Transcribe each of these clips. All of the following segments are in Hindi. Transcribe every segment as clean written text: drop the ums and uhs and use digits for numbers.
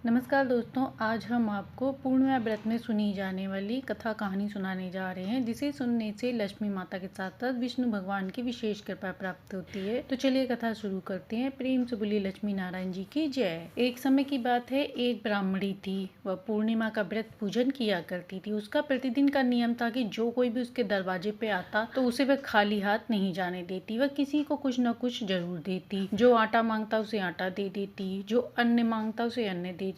नमस्कार दोस्तों, आज हम आपको पूर्णिमा व्रत में सुनी जाने वाली कथा कहानी सुनाने जा रहे हैं, जिसे सुनने से लक्ष्मी माता के साथ साथ विष्णु भगवान की विशेष कृपा प्राप्त होती है। तो चलिए कथा शुरू करते हैं। प्रेम से बोली लक्ष्मी नारायण जी की जय। एक समय की बात है, एक ब्राह्मणी थी। वह पूर्णिमा का व्रत पूजन किया करती थी। उसका प्रतिदिन का नियम था कि जो कोई भी उसके दरवाजे पे आता तो उसे वह खाली हाथ नहीं जाने देती। वह किसी को कुछ न कुछ जरूर देती। जो आटा मांगता उसे आटा दे देती, जो अन्न मांगता उसे अन्न दे देती।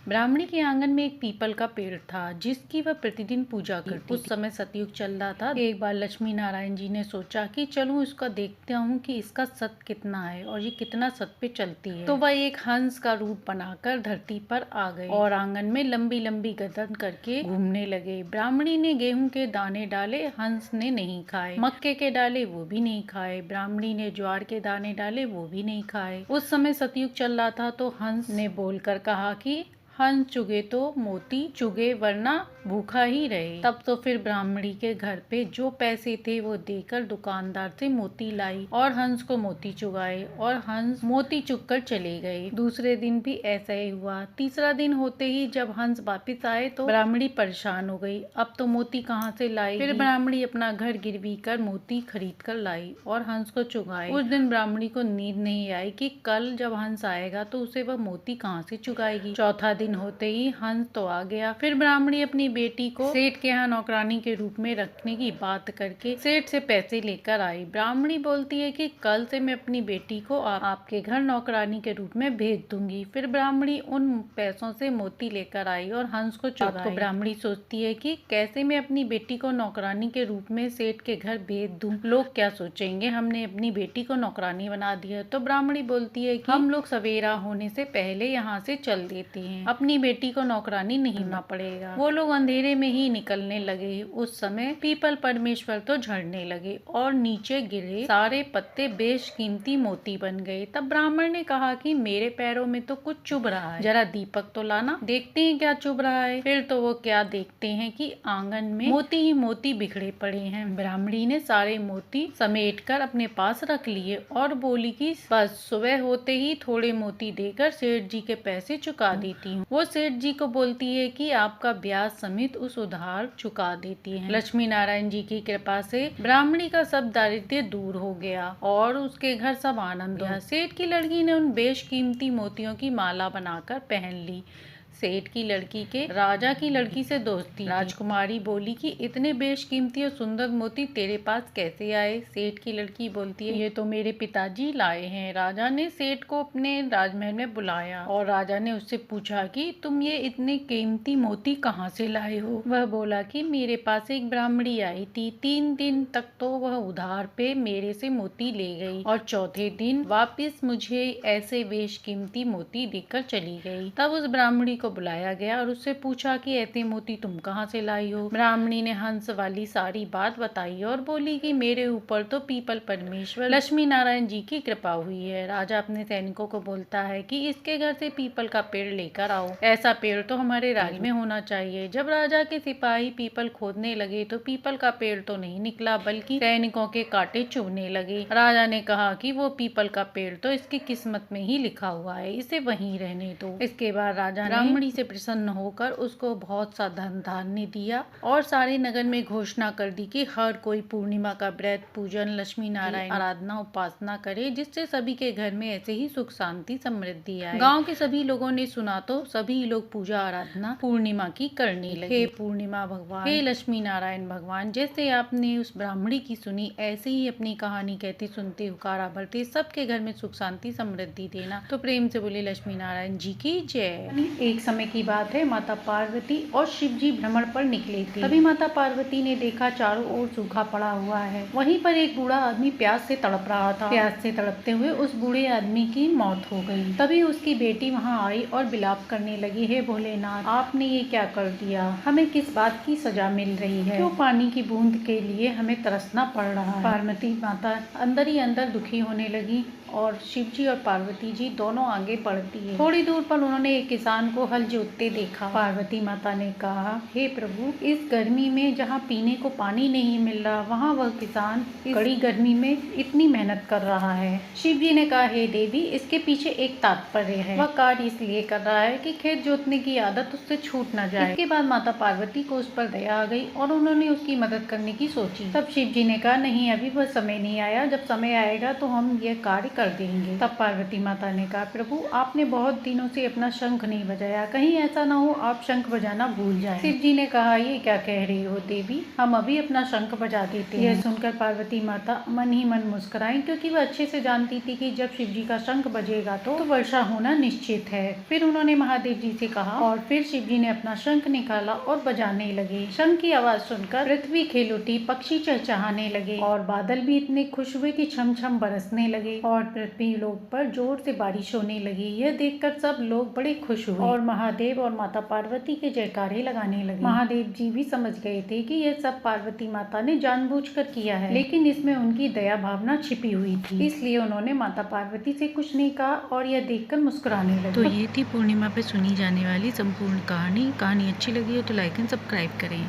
ब्राह्मणी के आंगन में एक पीपल का पेड़ था, जिसकी वह प्रतिदिन पूजा करती। उस समय सतयुग चल रहा था। एक बार लक्ष्मी नारायण जी ने सोचा कि चलूं इसका देखते हूँ कि इसका सत कितना है और ये कितना सत पे चलती है। तो वह एक हंस का रूप बनाकर धरती पर आ गए और आंगन में लंबी लंबी गर्दन करके घूमने लगे। ब्राह्मणी ने गेहूं के दाने डाले, हंस ने नहीं खाए। मक्के के डाले, वो भी नहीं खाए। ब्राह्मणी ने ज्वार के दाने डाले, वो भी नहीं खाए। उस समय सतयुग चल रहा था। तो हंस ने बोलकर कहा कि हंस चुगे तो मोती चुगे, वरना भूखा ही रहे। तब तो फिर ब्राह्मणी के घर पे जो पैसे थे वो देकर दुकानदार से मोती लाई और हंस को मोती चुगाए और हंस मोती चुग कर चले गए। दूसरे दिन भी ऐसा ही हुआ। तीसरा दिन होते ही जब हंस वापिस आए तो ब्राह्मणी परेशान हो गई। अब तो मोती कहाँ से लाई। फिर ब्राह्मणी अपना घर गिरवी कर मोती खरीद कर लाई और हंस को चुगाए। उस दिन ब्राह्मणी को नींद नहीं आई कि कल जब हंस आएगा तो उसे वह मोती कहाँ से चुगाएगी। चौथा दिन होते ही हंस तो आ गया। फिर ब्राह्मणी अपनी बेटी को सेठ के यहाँ नौकरानी के रूप में रखने की बात करके सेठ से पैसे लेकर आई। ब्राह्मणी बोलती है कि कल से मैं अपनी बेटी को आपके घर नौकरानी के रूप में भेज दूंगी। फिर ब्राह्मणी उन पैसों से मोती लेकर आई और हंस को चुगाए। तो ब्राह्मणी सोचती है कि कैसे मैं अपनी बेटी को नौकरानी के रूप में सेठ के घर भेज दूं, लोग क्या सोचेंगे, हमने अपनी बेटी को नौकरानी बना दिया। तो ब्राह्मणी बोलती है कि हम लोग सवेरा होने से पहले यहाँ से चल देते हैं, अपनी बेटी को नौकरानी नहीं बनना पड़ेगा। वो लोग अंधेरे में ही निकलने लगे। उस समय पीपल परमेश्वर तो झड़ने लगे और नीचे गिरे सारे पत्ते बेशकीमती मोती बन गए। तब ब्राह्मण ने कहा कि मेरे पैरों में तो कुछ चुभ रहा है, जरा दीपक तो लाना, देखते हैं क्या चुभ रहा है। फिर तो वो क्या देखते हैं कि आंगन में मोती ही मोती बिखरे पड़े हैं। ब्राह्मणी ने सारे मोती समेट कर अपने पास रख लिए और बोली कि बस सुबह होते ही थोड़े मोती देकर सेठ जी के पैसे चुका देती हूँ। वो सेठ जी को बोलती है कि आपका ब्याज समेत उस उधार चुका देती है। लक्ष्मी नारायण जी की कृपा से ब्राह्मणी का सब दारिद्र्य दूर हो गया और उसके घर सब आनंद हुआ। सेठ की लड़की ने उन बेशकीमती मोतियों की माला बनाकर पहन ली। सेठ की लड़की के राजा की लड़की से दोस्ती। राजकुमारी बोली कि इतने बेशकीमती और सुंदर मोती तेरे पास कैसे आए। सेठ की लड़की बोलती है, ये तो मेरे पिताजी लाए हैं। राजा ने सेठ को अपने राजमहल में बुलाया और राजा ने उससे पूछा कि तुम ये इतने कीमती मोती कहाँ से लाए हो। वह बोला कि मेरे पास एक ब्राह्मणी आई थी, 3 दिन तक तो वह उधार पे मेरे से मोती ले गई और चौथे दिन वापिस मुझे ऐसे बेशकीमती मोती देकर चली गई। तब उस ब्राह्मणी को बुलाया गया और उससे पूछा कि ऐसे मोती तुम कहाँ से लाई हो। ब्राह्मणी ने हंस वाली सारी बात बताई और बोली कि मेरे ऊपर तो पीपल परमेश्वर लक्ष्मी नारायण जी की कृपा हुई है। राजा अपने सैनिकों को बोलता है कि इसके घर से पीपल का पेड़ लेकर आओ, ऐसा पेड़ तो हमारे राज्य में होना चाहिए। जब राजा के सिपाही पीपल खोदने लगे तो पीपल का पेड़ तो नहीं निकला, बल्कि सैनिकों के कांटे चुभने लगे। राजा ने कहा कि वो पीपल का पेड़ तो इसकी किस्मत में ही लिखा हुआ है, इसे वहीं रहने दो। इसके बाद राजा ब्राह्मणी से प्रसन्न होकर उसको बहुत सा धन धान्य दिया और सारे नगर में घोषणा कर दी कि हर कोई पूर्णिमा का व्रत पूजन लक्ष्मी नारायण आराधना उपासना करे, जिससे सभी के घर में ऐसे ही सुख शांति समृद्धि आए। गांव के सभी लोगों ने सुना तो सभी लोग पूजा आराधना पूर्णिमा की करने लगे। हे पूर्णिमा भगवान, हे लक्ष्मी नारायण भगवान, जैसे आपने उस ब्राह्मणी की सुनी ऐसे ही अपनी कहानी कहते सुनते हुकारा भरते सबके घर में सुख शांति समृद्धि देना। तो प्रेम से बोले लक्ष्मी नारायण जी की जय। एक समय की बात है, माता पार्वती और शिव जी भ्रमण पर निकले थे। तभी माता पार्वती ने देखा चारों ओर सूखा पड़ा हुआ है। वहीं पर एक बूढ़ा आदमी प्यास से तड़प रहा था। प्यास से तड़पते हुए उस बूढ़े आदमी की मौत हो गई। तभी उसकी बेटी वहां आई और विलाप करने लगी, हे भोलेनाथ, आपने ये क्या कर दिया, हमें किस बात की सजा मिल रही है, क्यों पानी की बूंद के लिए हमें तरसना पड़ रहा है। पार्वती माता अंदर ही अंदर दुखी होने लगी और शिव जी और पार्वती जी दोनों आगे बढ़ती है। थोड़ी दूर पर उन्होंने एक किसान को हल जोतते देखा। पार्वती माता ने कहा, हे प्रभु, इस गर्मी में जहाँ पीने को पानी नहीं मिल रहा, वहाँ वह किसान इस कड़ी गर्मी में इतनी मेहनत कर रहा है। शिव जी ने कहा, हे देवी, इसके पीछे एक तात्पर्य है। वह कार्य इसलिए कर रहा है कि खेत जोतने की आदत उससे छूट न जाए। इसके बाद माता पार्वती को उस पर दया आ गई और उन्होंने उसकी मदद करने की सोची। तब शिव जी ने कहा, नहीं, अभी वह समय नहीं आया, जब समय आएगा तो हम यह कार्य कर देंगे। तब पार्वती माता ने कहा, प्रभु, आपने बहुत दिनों से अपना शंख नहीं बजाया, कहीं ऐसा ना हो आप शंख बजाना भूल जाएं। शिव जी ने कहा, ये क्या कह रही हो देवी, हम अभी अपना शंख बजा देते हैं। यह सुनकर पार्वती माता मन ही मन मुस्कुराई, क्योंकि वह अच्छे से जानती थी कि जब शिव जी का शंख बजेगा तो वर्षा होना निश्चित है। फिर उन्होंने महादेव जी से कहा और फिर शिव जी ने अपना शंख निकाला और बजाने लगे। शंख की आवाज सुनकर पृथ्वी खेल उठी, पक्षी चहचहाने लगे और बादल भी इतने खुश हुए कि छम छम बरसने लगे और पृथ्वी लोक पर जोर से बारिश होने लगी। यह देखकर सब लोग बड़े खुश हुए और महादेव और माता पार्वती के जयकारे लगाने लगे। महादेव जी भी समझ गए थे कि यह सब पार्वती माता ने जानबूझकर किया है, लेकिन इसमें उनकी दया भावना छिपी हुई थी, इसलिए उन्होंने माता पार्वती से कुछ नहीं कहा और यह देखकर मुस्कुराने लगे। तो ये थी पूर्णिमा पे सुनी जाने वाली संपूर्ण कहानी। कहानी अच्छी लगी हो तो लाइक एंड सब्सक्राइब करें।